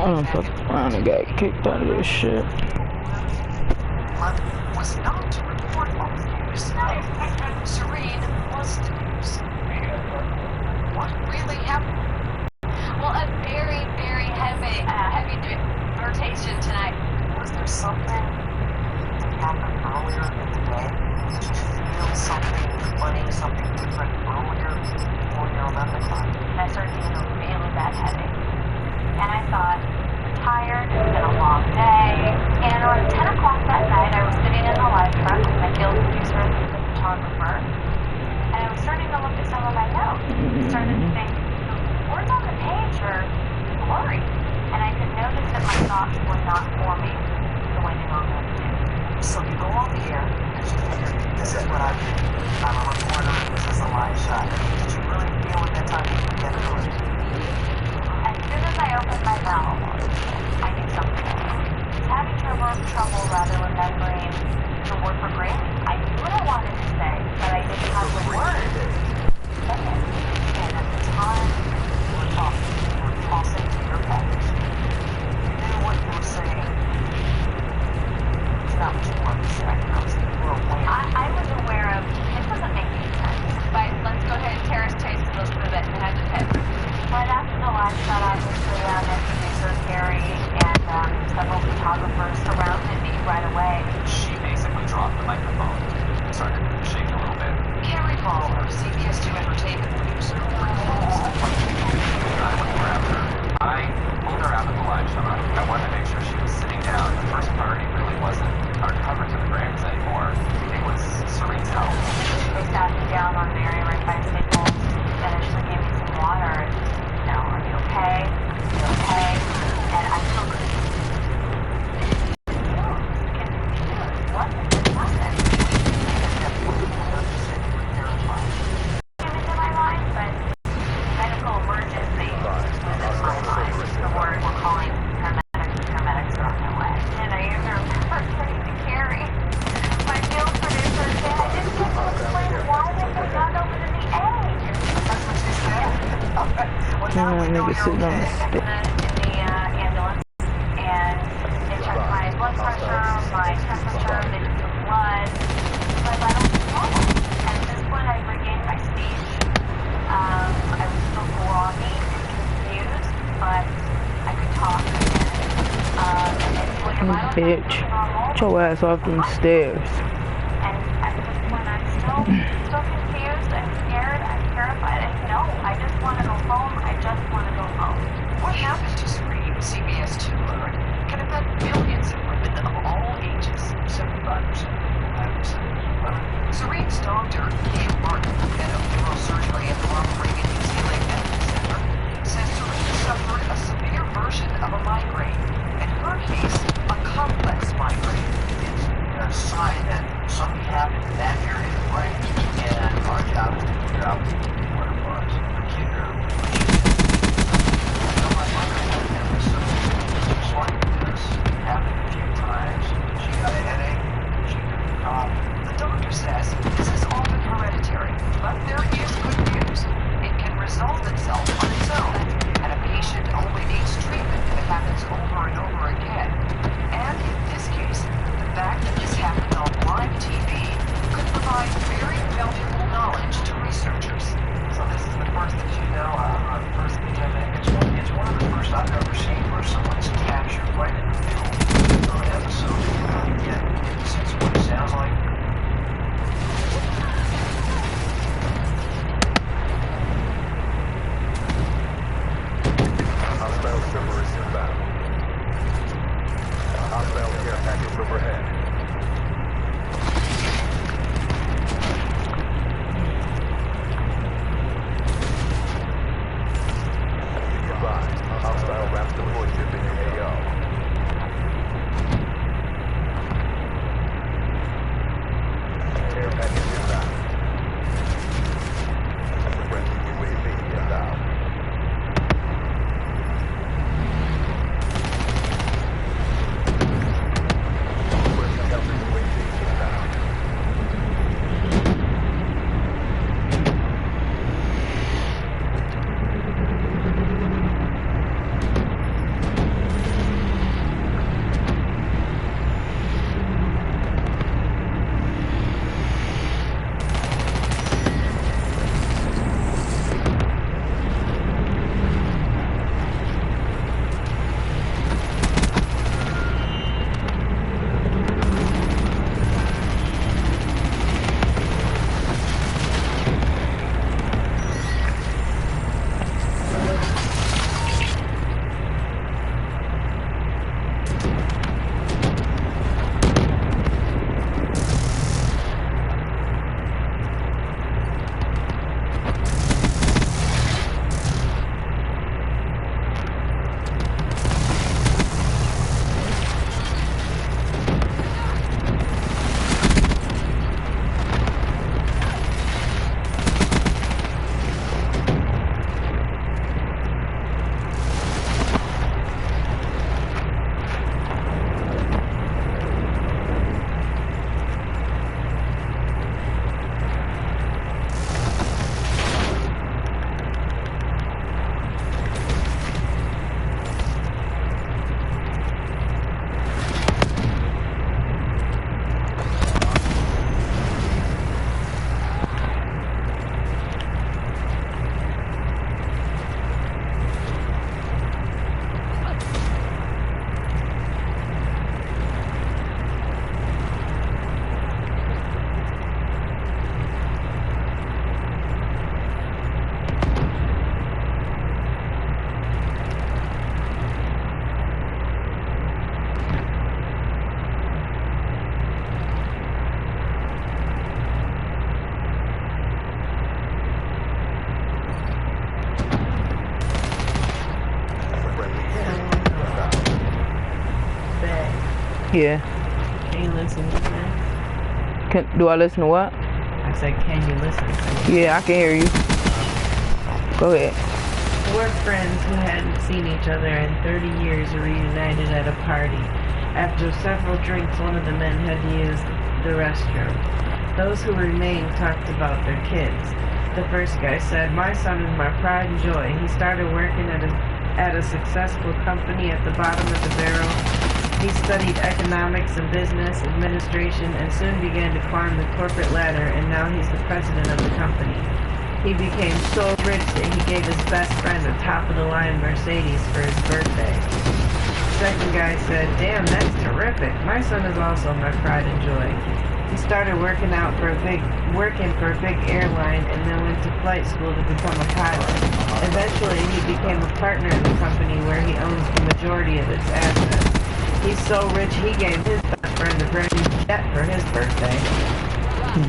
I'm fucking around and got kicked out of this shit. Was not to report false news. Serene was the news. What really happened? Well, a very, very heavy rotation tonight. Was there something that happened earlier in the day? Did you feel something funny, something different earlier before your 11 o'clock? I started getting a really bad headache. And I thought, tired, it's been a long day. And around 10 o'clock that night, I was sitting in the live truck with my field producer and the photographer. And I was starting to look at some of my notes. I started to think, the words on the page are blurry. And I could notice that my thoughts were not forming the way they normally do. So you go on the air, and you figure, this is what I do. I'm a reporter, this is a live shot. Did you really feel at that time you could get through it? As soon as I opened my mouth, I knew something. I was having trouble remembering the word for granny. I knew what I wanted to say, but I didn't have the word. And at the time, you were talking. You were tossing to your package. You knew what you were saying. It's not what you wanted to say. You were aware. I was aware of, it doesn't make any sense. But let's go ahead and Terrace Chase and let's prove it and head to head. Right after the live shot, obviously, my producer, Carrie, and several photographers surrounded me right away. She basically dropped the microphone and started shaking a little bit. Carrie Ball, CBS 2 entertainment producer, I pulled her out of the live shot. I wanted to make sure she was sitting down. The first priority really wasn't our coverage of the Grammys anymore. It was Serene's health. They sat me down on Mary right by the table, eventually gave me some water, and you know, are you okay? Are you okay? And I still couldn't what happened? Came into my mind, but medical emergency was in my mind. The word we're calling paramedics are on their way. And I even remember turning to Carrie, my field producer, and I didn't get to explain why they had gone over to the edge. That's what she said? Well, now we know nigga sitting on the stick. In the ambulance, and they checked my blood pressure, my temperature, they took the blood. My vitals were normal. And at this point, I regained my speech. I was still groggy and confused, but I could talk. Bitch, get your ass off them stairs. And at this point, I'm still confused. I'm scared. I'm terrified. And no, I just want to go home. I just want to go home. What happened to Serene? CBS 2 learned can affect millions of women of all ages. 75%. Serene's doctor, Dave Martin, head of neurosurgery at the Ronald Reagan UCLA Medical Center, says Serene suffered a severe version of a migraine. In her case, a complex migraine. It's a sign that something happened in that area of the brain, and our job is to figure out what it was. Particularly, my mother had an episode just like this. It happened a few times. She got a headache. She couldn't cough. The doctor says this is often hereditary. Yeah. Can you listen to me? Do I listen to what? I said, can you listen to me? Yeah, I can hear you. Go ahead. Four friends who hadn't seen each other in 30 years reunited at a party. After several drinks, one of the men had to use the restroom. Those who remained talked about their kids. The first guy said, "My son is my pride and joy. He started working at a successful company at the bottom of the barrel. He studied economics and business administration and soon began to climb the corporate ladder, and now he's the president of the company. He became so rich that he gave his best friend a top-of-the-line Mercedes for his birthday." Second guy said, "Damn, that's terrific. My son is also my pride and joy. He started working for a big airline and then went to flight school to become a pilot. Eventually, he became a partner in the company where he owns the majority of its assets. He's so rich he gave his best friend a brand new jet for his birthday."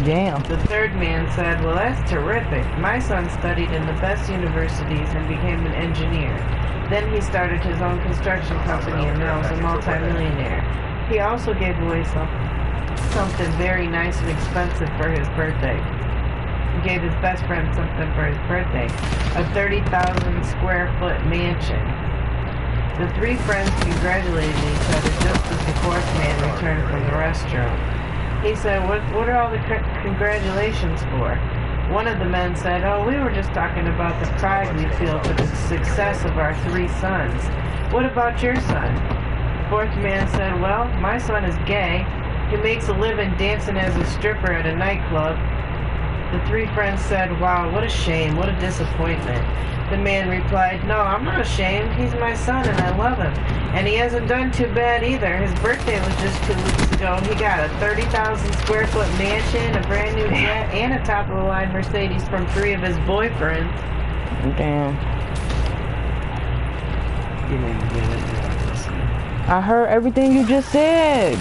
Damn. The third man said, "Well, that's terrific. My son studied in the best universities and became an engineer. Then he started his own construction company and now is a multi-millionaire. He also gave away something very nice and expensive for his birthday. He gave his best friend something for his birthday, a 30,000 square foot mansion." The three friends congratulated each other just as the fourth man returned from the restroom. He said, what are all the congratulations for?" One of the men said, "Oh, we were just talking about the pride we feel for the success of our three sons. What about your son?" The fourth man said, "Well, my son is gay. He makes a living dancing as a stripper at a nightclub." The three friends said, "Wow, what a shame, what a disappointment." The man replied, "No, I'm not ashamed. He's my son and I love him. And he hasn't done too bad either. His birthday was just 2 weeks ago. He got a 30,000 square foot mansion, a brand new jet, and a top-of-the-line Mercedes from 3 of his boyfriends." Damn. You didn't get it. I heard everything you just said.